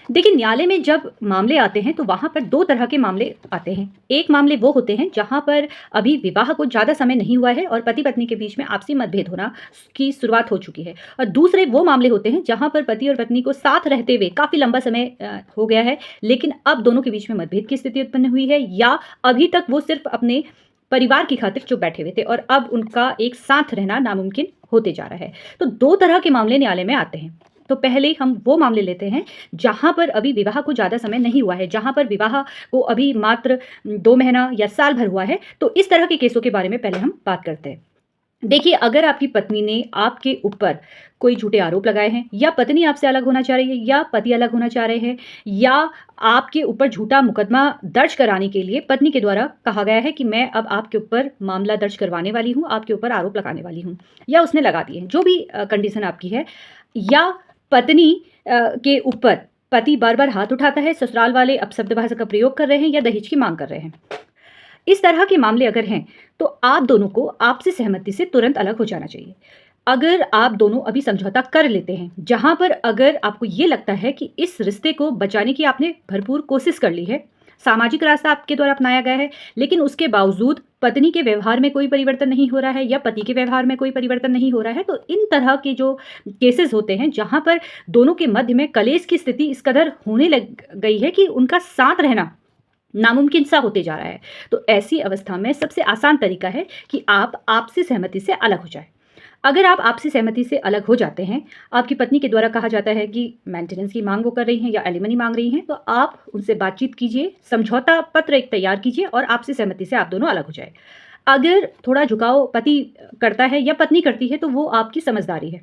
देखिए, न्यायालय में जब मामले आते हैं तो वहाँ पर 2 तरह के मामले आते हैं। एक मामले वो होते हैं जहाँ पर अभी विवाह को ज़्यादा समय नहीं हुआ है और पति-पत्नी के बीच में आपसी मतभेद होना की शुरुआत हो चुकी है। और दूसरे वो मामले होते हैं जहाँ पर पति और पत्नी को साथ रहते हुए काफ़ी लंबा समय हो गया है, लेकिन अब दोनों के बीच में मतभेद की स्थिति उत्पन्न हुई है या अभी तक वो सिर्फ़ अपने परिवार की खातिर चुप बैठे हुए थे और अब उनका एक साथ रहना नामुमकिन होते जा रहा है। तो 2 तरह के मामले न्यायालय में आते हैं। तो पहले हम वो मामले लेते हैं जहाँ पर अभी विवाह को ज़्यादा समय नहीं हुआ है, जहाँ पर विवाह को अभी मात्र 2 महीना या साल भर हुआ है, तो इस तरह के केसों के बारे में पहले हम बात करते हैं। देखिए, अगर आपकी पत्नी ने आपके ऊपर कोई झूठे आरोप लगाए हैं या पत्नी आपसे अलग होना चाह रही है या पति अलग होना चाह रहे हैं या आपके ऊपर झूठा मुकदमा दर्ज कराने के लिए पत्नी के द्वारा कहा गया है कि मैं अब आपके ऊपर मामला दर्ज करवाने वाली हूँ, आपके ऊपर आरोप लगाने वाली हूँ या उसने लगा दिए हैं, जो भी कंडीशन आपकी है या पत्नी के ऊपर पति बार-बार हाथ उठाता है, ससुराल वाले अपशब्द भाषा का प्रयोग कर रहे हैं या दहेज की माँग कर रहे हैं। इस तरह के मामले अगर हैं, तो आप दोनों को आपसी सहमति से तुरंत अलग हो जाना चाहिए। अगर आप दोनों अभी समझौता कर लेते हैं, जहाँ पर अगर आपको ये लगता है कि इस रिश्ते को बचाने की आपने भरपूर कोशिश कर ली है, सामाजिक रास्ता आपके द्वारा अपनाया गया है, लेकिन उसके बावजूद पत्नी के व्यवहार में कोई परिवर्तन नहीं हो रहा है या पति के व्यवहार में कोई परिवर्तन नहीं हो रहा है, तो इन तरह के जो केसेज़ होते हैं, जहाँ पर दोनों के मध्य में कलेश की स्थिति इस कदर होने लग गई है कि उनका साथ रहना नामुमकिन सा होते जा रहा है। तो ऐसी अवस्था में सबसे आसान तरीका है कि आप आपसी सहमति से अलग हो जाएँ। अगर आप आपसी सहमति से अलग हो जाते हैं, आपकी पत्नी के द्वारा कहा जाता है कि मेंटेनेंस की माँग वो कर रही हैं या एलिमनी माँग रही हैं, तो आप उनसे बातचीत कीजिए, समझौता पत्र एक तैयार कीजिए और आपसी सहमति से आप दोनों अलग हो जाएँ। अगर थोड़ा झुकाव पति करता है या पत्नी करती है, तो वो आपकी समझदारी है।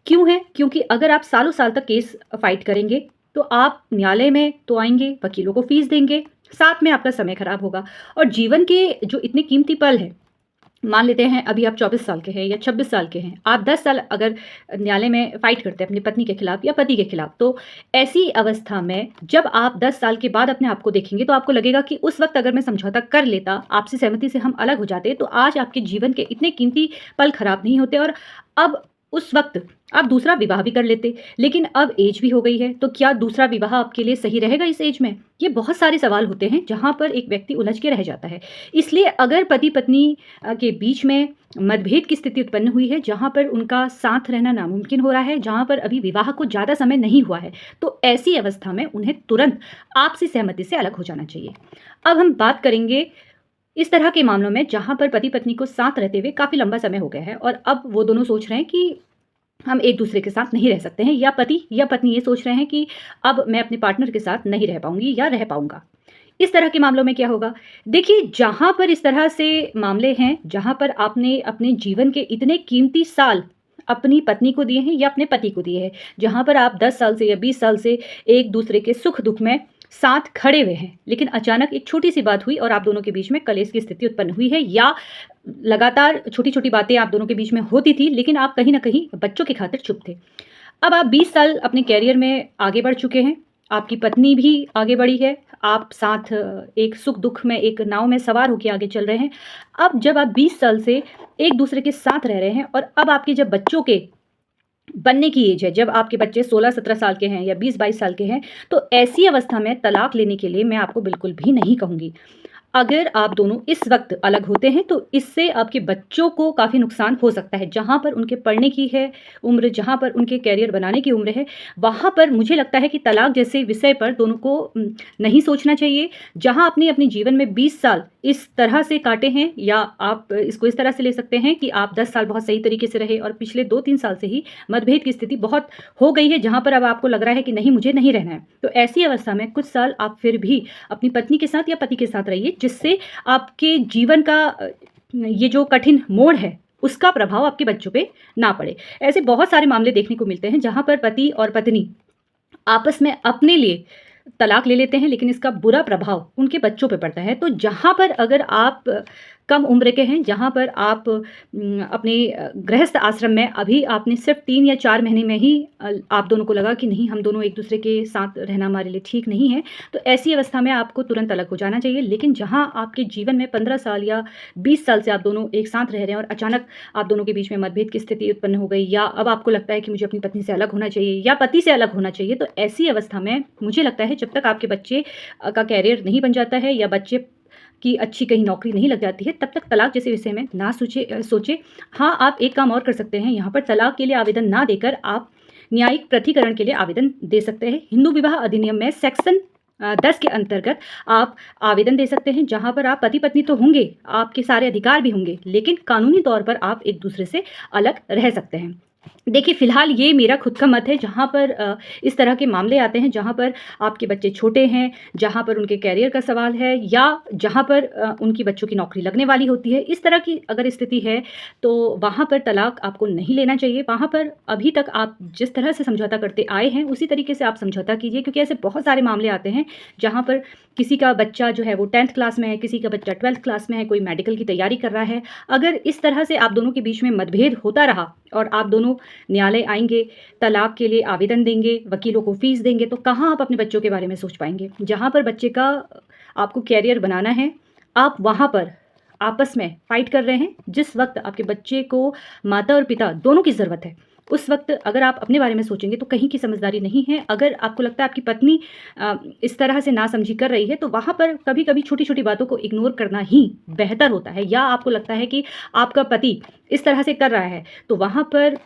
क्यों है? क्योंकि अगर आप सालों-साल तक केस फाइट करेंगे, तो आप न्यायालय में तो आएँगे, वकीलों को फ़ीस देंगे, साथ में आपका समय खराब होगा और जीवन के जो इतने कीमती पल हैं, मान लेते हैं अभी आप 24 साल के हैं या 26 साल के हैं, आप 10 साल अगर न्यायालय में फाइट करते हैं अपनी पत्नी के खिलाफ या पति के खिलाफ, तो ऐसी अवस्था में जब आप 10 साल के बाद अपने आप को देखेंगे, तो आपको लगेगा कि उस वक़्त अगर मैं समझौता कर लेता, आपसी सहमति से हम अलग हो जाते, तो आज आपके जीवन के इतने कीमती पल खराब नहीं होते और अब उस वक़्त आप दूसरा विवाह भी कर लेते। लेकिन अब ऐज भी हो गई है, तो क्या दूसरा विवाह आपके लिए सही रहेगा इस ऐज में? ये बहुत सारे सवाल होते हैं, जहाँ पर एक व्यक्ति उलझ के रह जाता है। इसलिए अगर पति-पत्नी के बीच में मतभेद की स्थिति उत्पन्न हुई है, जहाँ पर उनका साथ रहना नामुमकिन हो रहा है, जहाँ पर अभी विवाह को ज़्यादा समय नहीं हुआ है, तो ऐसी अवस्था में उन्हें तुरंत आपसी सहमति से अलग हो जाना चाहिए। अब हम बात करेंगे इस तरह के मामलों में जहाँ पर पति-पत्नी को साथ रहते हुए काफ़ी लंबा समय हो गया है और अब वो दोनों सोच रहे हैं कि हम एक-दूसरे के साथ नहीं रह सकते हैं या पति या पत्नी ये सोच रहे हैं कि अब मैं अपने पार्टनर के साथ नहीं रह पाऊँगी या रह पाऊँगा। इस तरह के मामलों में क्या होगा? देखिए, जहाँ पर इस तरह से मामले हैं, जहाँ पर आपने अपने जीवन के इतने कीमती साल अपनी पत्नी को दिए हैं या अपने पति को दिए हैं, जहाँ पर आप 10 साल से या 20 साल से एक-दूसरे के सुख-दुख में साथ खड़े हुए हैं, लेकिन अचानक एक छोटी-सी बात हुई और आप दोनों के बीच में कलेश की स्थिति उत्पन्न हुई है या लगातार छोटी-छोटी बातें आप दोनों के बीच में होती थी, लेकिन आप कहीं न कहीं बच्चों की खातिर चुप थे। अब आप 20 साल अपने करियर में आगे बढ़ चुके हैं, आपकी पत्नी भी आगे बढ़ी है, आप साथ एक सुख-दुख में एक नाव में सवार होके आगे चल रहे हैं। अब जब आप 20 साल से एक-दूसरे के साथ रह रहे हैं और अब आपके जब बच्चों के बनने की एज है, जब आपके बच्चे 16-17 साल के हैं या 20-22 साल के हैं, तो ऐसी अवस्था में तलाक लेने के लिए मैं आपको बिल्कुल भी नहीं कहूँगी। अगर आप दोनों इस वक़्त अलग होते हैं, तो इससे आपके बच्चों को काफ़ी नुकसान हो सकता है। जहाँ पर उनके पढ़ने की है उम्र, जहाँ पर उनके करियर बनाने की उम्र है, वहाँ पर मुझे लगता है कि तलाक जैसे विषय पर दोनों को नहीं सोचना चाहिए। जहाँ आपने अपने जीवन में 20 साल इस तरह से काटे हैं या आप इसको इस तरह से ले सकते हैं कि आप 10 साल बहुत सही तरीके से रहे और पिछले 2-3 साल से ही मतभेद की स्थिति बहुत हो गई है, जहाँ पर अब आपको लग रहा है कि नहीं, मुझे नहीं रहना है। तो ऐसी अवस्था में कुछ साल आप फिर भी अपनी पत्नी के साथ या पति के साथ रहिए, जिससे आपके जीवन का ये जो कठिन मोड़ है, उसका प्रभाव आपके बच्चों पे ना पड़े। ऐसे बहुत सारे मामले देखने को मिलते हैं, जहाँ पर पति और पत्नी आपस में अपने लिए तलाक ले लेते हैं, लेकिन इसका बुरा प्रभाव उनके बच्चों पे पड़ता है। तो जहाँ पर अगर आप कम उम्र के हैं, जहाँ पर आप अपने गृहस्थ आश्रम में अभी आपने सिर्फ़ 3 या 4 महीने में ही आप दोनों को लगा कि नहीं, हम दोनों एक-दूसरे के साथ रहना हमारे लिए ठीक नहीं है, तो ऐसी अवस्था में आपको तुरंत अलग हो जाना चाहिए। लेकिन जहाँ आपके जीवन में 15 साल या 20 साल से आप दोनों एक साथ रह रहे हैं और अचानक आप दोनों के बीच में मतभेद की स्थिति उत्पन्न हो गई, या अब आपको लगता है कि मुझे अपनी पत्नी से अलग होना चाहिए या पति से अलग होना चाहिए, तो ऐसी अवस्था में मुझे लगता है जब तक आपके बच्चे का करियर नहीं बन जाता है या बच्चे की अच्छी कहीं नौकरी नहीं लग जाती है, तब तक तलाक जैसे विषय में ना सोचें। हाँ, आप एक काम और कर सकते हैं, यहाँ पर तलाक के लिए आवेदन ना देकर आप न्यायिक पृथक्करण के लिए आवेदन दे सकते हैं। हिंदू विवाह अधिनियम में सेक्शन 10 के अंतर्गत आप आवेदन दे सकते हैं, जहाँ पर आप पति-पत्नी तो होंगे, आपके सारे अधिकार भी होंगे, लेकिन कानूनी तौर पर आप एक-दूसरे से अलग रह सकते हैं। देखिए, फ़िलहाल ये मेरा खुद का मत है, जहाँ पर इस तरह के मामले आते हैं, जहाँ पर आपके बच्चे छोटे हैं, जहाँ पर उनके करियर का सवाल है, या जहाँ पर उनकी बच्चों की नौकरी लगने वाली होती है, इस तरह की अगर स्थिति है, तो वहाँ पर तलाक आपको नहीं लेना चाहिए। वहाँ पर अभी तक आप जिस तरह से समझौता करते आए हैं, उसी तरीके से आप समझौता कीजिए, क्योंकि ऐसे बहुत सारे मामले आते हैं, जहाँ पर किसी का बच्चा जो है वो 10th क्लास में है, किसी का बच्चा 12th क्लास में है, कोई मेडिकल की तैयारी कर रहा है। अगर इस तरह से आप दोनों के बीच में मतभेद होता रहा और आप दोनों न्यायालय आएँगे, तलाक के लिए आवेदन देंगे, वकीलों को फ़ीस देंगे, तो कहाँ आप अपने बच्चों के बारे में सोच पाएँगे? जहाँ पर बच्चे का आपको करियर बनाना है, आप वहाँ पर आपस में फ़ाइट कर रहे हैं। जिस वक़्त आपके बच्चे को माता और पिता दोनों की ज़रूरत है, उस वक़्त अगर आप अपने बारे में सोचेंगे तो कहीं की समझदारी नहीं है। अगर आपको लगता है आपकी पत्नी इस तरह से नासमझी कर रही है, तो वहाँ पर कभी-कभी छोटी-छोटी बातों को इग्नोर करना ही बेहतर होता है, या आपको लगता है कि आपका पति इस तरह से कर रहा है, तो वहाँ पर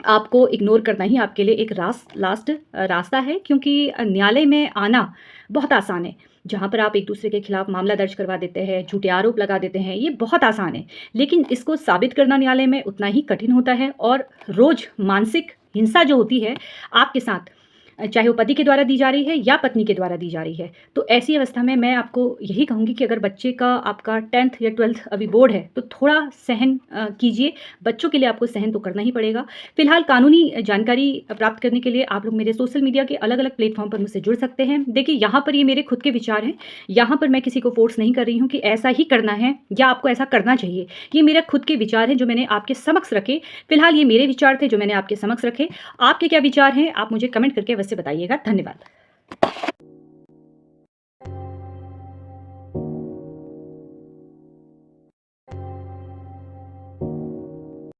आपको इग्नोर करना ही आपके लिए एक लास्ट रास्ता है, क्योंकि न्यायालय में आना बहुत आसान है। जहाँ पर आप एक-दूसरे के खिलाफ मामला दर्ज करवा देते हैं, झूठे आरोप लगा देते हैं, ये बहुत आसान है। लेकिन इसको साबित करना न्यायालय में उतना ही कठिन होता है, और रोज़ मानसिक हिंसा जो होती है आपके साथ, चाहे वो पति के द्वारा दी जा रही है या पत्नी के द्वारा दी जा रही है। तो ऐसी अवस्था में मैं आपको यही कहूँगी कि अगर बच्चे का आपका 10th या 12th अभी बोर्ड है, तो थोड़ा सहन कीजिए। बच्चों के लिए आपको सहन तो करना ही पड़ेगा। फ़िलहाल कानूनी जानकारी प्राप्त करने के लिए आप लोग मेरे सोशल मीडिया के अलग-अलग प्लेटफ़ॉर्म पर मुझसे जुड़ सकते हैं। देखिए, यहाँ पर ये मेरे खुद के विचार हैं। यहाँ पर मैं किसी को फ़ोर्स नहीं कर रही हूँ कि ऐसा ही करना है या आपको ऐसा करना चाहिए। ये मेरा खुद के विचार हैं जो मैंने आपके समक्ष रखे। फ़िलहाल ये मेरे विचार थे जो मैंने आपके समक्ष रखे। आपके क्या विचार हैं, आप मुझे कमेंट करके अवश्य बताइएगा। धन्यवाद।